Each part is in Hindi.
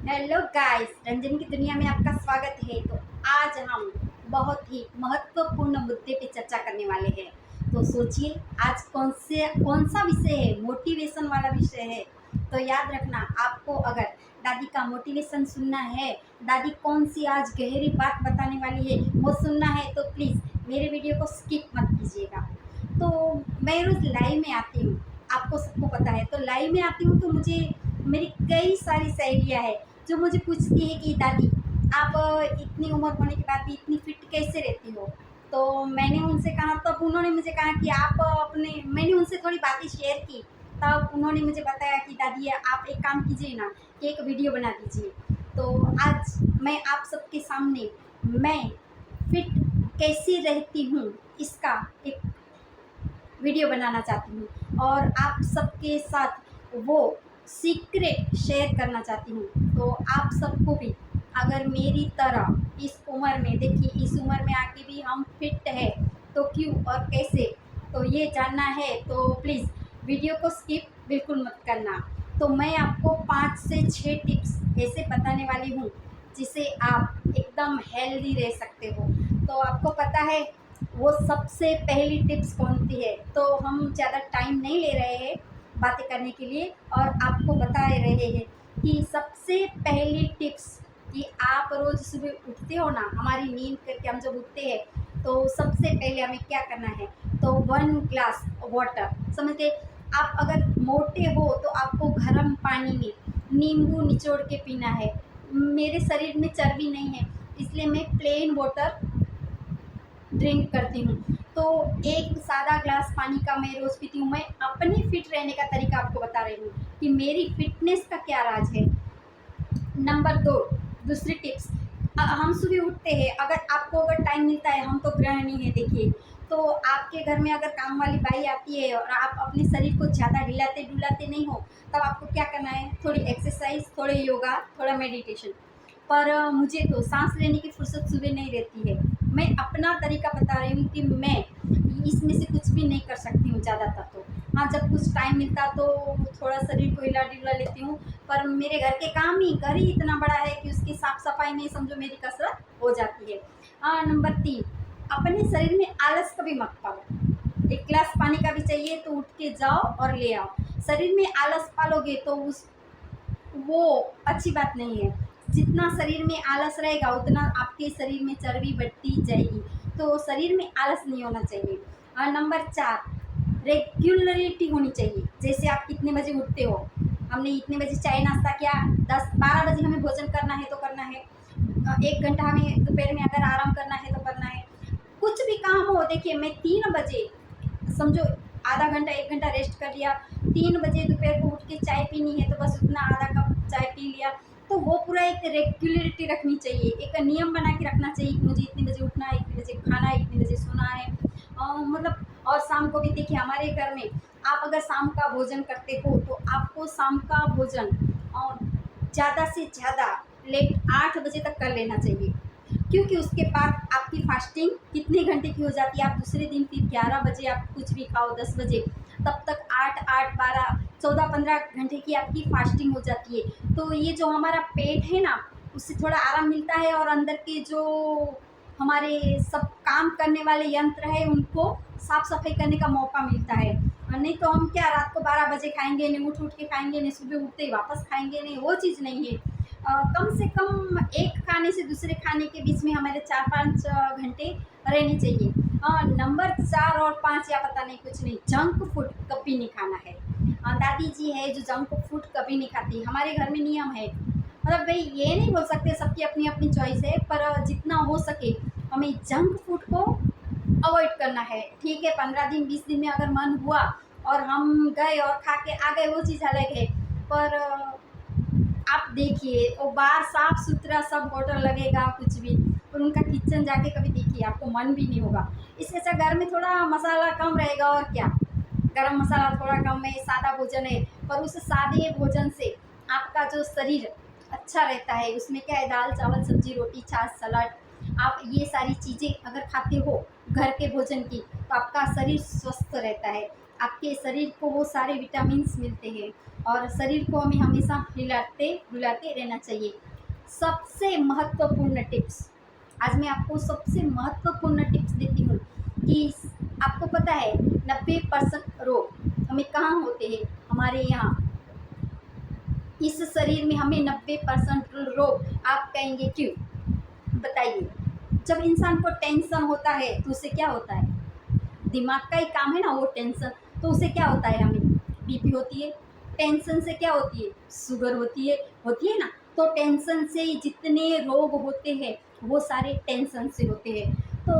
हेलो गाइस, रंजन की दुनिया में आपका स्वागत है। तो आज हम बहुत ही महत्वपूर्ण मुद्दे पे चर्चा करने वाले हैं। तो सोचिए आज कौन सा विषय है। मोटिवेशन वाला विषय है। तो याद रखना, आपको अगर दादी का मोटिवेशन सुनना है, दादी कौन सी आज गहरी बात बताने वाली है वो सुनना है, तो प्लीज़ मेरे वीडियो को स्किप मत कीजिएगा। तो मैं रोज़ लाइव में आती हूँ, आपको सबको पता है। तो लाइव में आती हूँ तो मुझे मेरी कई सारी सहेलियाँ हैं जो मुझे पूछती है कि दादी, आप इतनी उम्र होने के बाद भी इतनी फिट कैसे रहती हो। तो मैंने उनसे कहा, तब उन्होंने मुझे कहा कि आप अपने मैंने उनसे थोड़ी बातें शेयर की। तब उन्होंने मुझे बताया कि दादी आप एक काम कीजिए ना, कि एक वीडियो बना दीजिए। तो आज मैं आप सबके सामने मैं फिट कैसी रहती हूँ इसका एक वीडियो बनाना चाहती हूँ और आप सबके साथ वो सीक्रेट शेयर करना चाहती हूँ। तो आप सबको भी अगर मेरी तरह इस उम्र में, देखिए इस उम्र में आके भी हम फिट है तो क्यों और कैसे, तो ये जानना है तो प्लीज़ वीडियो को स्किप बिल्कुल मत करना। तो मैं आपको 5 से 6 टिप्स ऐसे बताने वाली हूँ जिसे आप एकदम हेल्दी रह सकते हो। तो आपको पता है वो सबसे पहली टिप्स कौन सी है। तो हम ज़्यादा टाइम नहीं ले रहे हैं बातें करने के लिए और आपको बता रहे हैं कि सबसे पहली टिप्स कि आप रोज़ सुबह उठते हो ना, हमारी नींद करके हम जब उठते हैं तो सबसे पहले हमें क्या करना है, तो 1 ग्लास वाटर समझते। आप अगर मोटे हो तो आपको गर्म पानी में नींबू निचोड़ के पीना है। मेरे शरीर में चर्बी नहीं है इसलिए मैं प्लेन वाटर ड्रिंक करती हूँ। तो एक सादा ग्लास पानी का मैं रोज़ पीती हूँ। मैं अपनी फिट रहने का तरीका आपको बता रही हूँ कि मेरी फिटनेस का क्या राज है। नंबर 2, दूसरी टिप्स, हम सुबह उठते हैं, अगर आपको अगर टाइम मिलता है, हम तो गृहिणी है देखिए, तो आपके घर में अगर काम वाली बाई आती है और आप अपने शरीर को ज़्यादा हिलाते डुलाते नहीं हो, तब आपको क्या करना है, थोड़ी एक्सरसाइज, थोड़े योगा, थोड़ा मेडिटेशन। पर मुझे तो सांस लेने की फुर्सत सुबह नहीं रहती है। मैं अपना तरीका बता रही हूँ कि मैं इसमें से कुछ भी नहीं कर सकती हूँ ज़्यादातर। तो हाँ, जब कुछ टाइम मिलता तो थोड़ा शरीर को हिला डुला लेती हूँ। पर मेरे घर के काम ही, घर ही इतना बड़ा है कि उसकी साफ सफाई में समझो मेरी कसरत हो जाती है। नंबर 3, अपने शरीर में आलस कभी मत पालो। 1 गिलास पानी का भी चाहिए तो उठ के जाओ और ले आओ। शरीर में आलस पालोगे तो वो अच्छी बात नहीं है। जितना शरीर में आलस रहेगा उतना आपके शरीर में चर्बी बढ़ती जाएगी। तो शरीर में आलस नहीं होना चाहिए। और नंबर 4, रेगुलरिटी होनी चाहिए। जैसे आप कितने बजे उठते हो, हमने इतने बजे चाय नाश्ता किया, 10-12 बजे हमें भोजन करना है तो करना है। 1 घंटा हमें दोपहर में अगर आराम करना है तो करना है। कुछ भी काम हो, देखिए मैं 3 बजे समझो आधा घंटा 1 घंटा रेस्ट कर लिया, 3 बजे दोपहर को उठ के चाय पीनी है तो बस उतना आधा कप चाय पी लिया। तो वो पूरा एक रेगुलरिटी रखनी चाहिए, एक नियम बना के रखना चाहिए कि मुझे इतने बजे उठना है, इतने बजे खाना है, इतने बजे सोना है। मतलब और शाम को भी देखिए हमारे घर में आप अगर शाम का भोजन करते हो तो आपको शाम का भोजन ज़्यादा से ज़्यादा लेट 8 बजे तक कर लेना चाहिए। क्योंकि उसके बाद आपकी फास्टिंग कितने घंटे की हो जाती है, आप दूसरे दिन फिर 11 बजे आप कुछ भी खाओ, 10 बजे, तब तक 8-8, 12, 14-15 घंटे की आपकी फास्टिंग हो जाती है। तो ये जो हमारा पेट है ना, उससे थोड़ा आराम मिलता है और अंदर के जो हमारे सब काम करने वाले यंत्र है उनको साफ सफाई करने का मौका मिलता है। नहीं तो हम क्या रात को 12 बजे खाएंगे, नहीं उठ उठ के खाएंगे, नहीं सुबह उठते ही वापस खाएंगे, नहीं वो चीज़ नहीं है। कम से कम एक खाने से दूसरे खाने के बीच में हमारे 4-5 घंटे रहने चाहिए। नंबर 4 और 5 या पता नहीं कुछ नहीं, जंक फूड कभी नहीं खाना है। दादी जी है जो जंक फूड कभी नहीं खाती, हमारे घर में नियम है। मतलब भाई ये नहीं बोल सकते, सबकी अपनी अपनी चॉइस है, पर जितना हो सके हमें जंक फूड को अवॉइड करना है। ठीक है, 15 दिन 20 दिन में अगर मन हुआ और हम गए और खा के आ गए, वो चीज़ अलग है। पर आप देखिए वो बाहर साफ सुथरा सब होटल लगेगा कुछ भी, और उनका किचन जाके कभी देखिए आपको मन भी नहीं होगा। इसके अच्छा घर में थोड़ा मसाला कम रहेगा और क्या, गरम मसाला थोड़ा कम है, सादा भोजन है, पर उस सादे भोजन से आपका जो शरीर अच्छा रहता है। उसमें क्या है, दाल चावल सब्जी रोटी छाछ सलाद, आप ये सारी चीज़ें अगर खाते हो घर के भोजन की, तो आपका शरीर स्वस्थ रहता है। आपके शरीर को वो सारे विटामिन्स मिलते हैं और शरीर को हमें हमेशा हिलाते डुलाते रहना चाहिए। सबसे महत्वपूर्ण टिप्स, आज मैं आपको सबसे महत्वपूर्ण टिप्स देती हूँ कि आपको पता है 90% रोग हमें कहाँ होते हैं, हमारे यहाँ इस शरीर में हमें 90% रोग। आप कहेंगे क्यों, बताइए। जब इंसान को टेंशन होता है तो उससे क्या होता है, दिमाग का ही काम है ना वो टेंशन, तो उससे क्या होता है, हमें बीपी होती है। टेंशन से क्या होती है, शुगर होती है ना। तो टेंशन से जितने रोग होते हैं वो सारे टेंशन से होते हैं। तो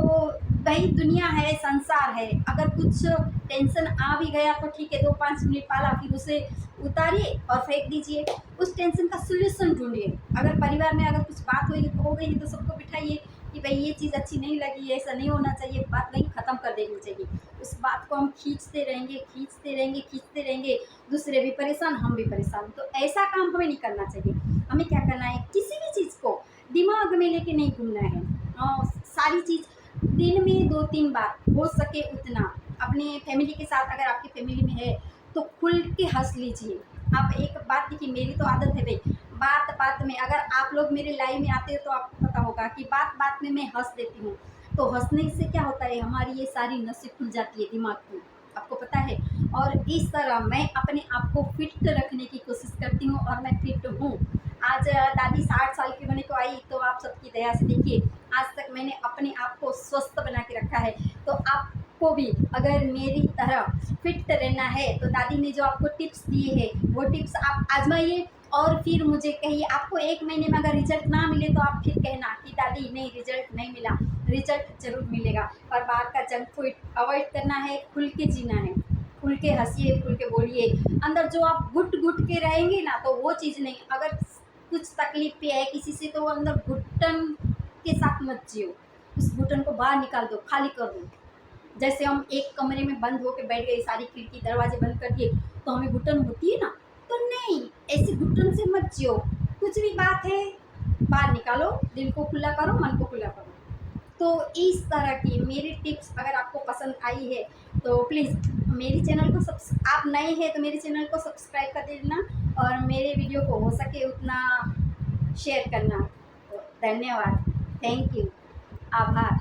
वही दुनिया है, संसार है। अगर कुछ टेंशन आ भी गया तो ठीक है, 2-5 मिनट पाला, फिर उसे उतारिए और फेंक दीजिए। उस टेंशन का सोल्यूशन ढूंढिए। अगर परिवार में अगर कुछ बात हुई हो गई तो सबको बिठाइए कि भाई ये चीज़ अच्छी नहीं लगी, ऐसा नहीं होना चाहिए, बात वहीं ख़त्म कर देनी चाहिए। उस बात को हम खींचते रहेंगे, दूसरे भी परेशान, हम भी परेशान। तो ऐसा काम हमें नहीं करना चाहिए। हमें क्या करना है, किसी भी चीज़ को दिमाग में लेके नहीं घूमना है। सारी चीज़ दिन में 2-3 बार हो सके उतना अपने फैमिली के साथ, अगर आपकी फैमिली में है तो खुल के हंस लीजिए। आप एक बात देखिए, मेरी तो आदत है भाई, बात बात में, अगर आप लोग मेरे लाइव में आते हो तो आपको पता होगा कि बात बात में मैं हंस देती हूँ। तो हंसने से क्या होता है, हमारी ये सारी नसें खुल जाती है दिमाग की, आपको पता है। और इस तरह मैं अपने आप को फिट रखने की कोशिश करती हूँ और मैं फिट हूँ। आज दादी 60 साल की होने को आई, तो आप सबकी दया से देखिए आज तक मैंने अपने आप को स्वस्थ बना के रखा है। तो आपको भी अगर मेरी तरह फिट रहना है तो दादी ने जो आपको टिप्स दिए हैं वो टिप्स आप आजमाइए और फिर मुझे कहिए। आपको 1 महीने में अगर रिजल्ट ना मिले तो आप फिर कहना कि दादी नहीं, रिजल्ट नहीं मिला। रिजल्ट ज़रूर मिलेगा। और बाहर का जंक फूड अवॉइड करना है, खुल के जीना है, खुल के हंसिए, खुल के बोलिए। अंदर जो आप घुट घुट के रहेंगे ना तो वो चीज़ नहीं। अगर कुछ तकलीफ भी है किसी से तो वो अंदर घुटन के साथ मत जियो, उस घुटन को बाहर निकाल दो, खाली कर दो। जैसे हम एक कमरे में बंद होकर बैठ गए, सारी खिड़की दरवाजे बंद कर दिए तो हमें घुटन होती है ना, तो नहीं, ऐसे घुटन से मत जियो। कुछ भी बात है बाहर निकालो, दिल को खुला करो, मन को खुला करो। तो इस तरह की मेरी टिप्स अगर आपको पसंद आई है तो प्लीज़ मेरी चैनल को आप नए हैं तो मेरे चैनल को सब्सक्राइब कर देना और मेरे वीडियो को हो सके उतना शेयर करना। तो धन्यवाद, थैंक यू, आभार।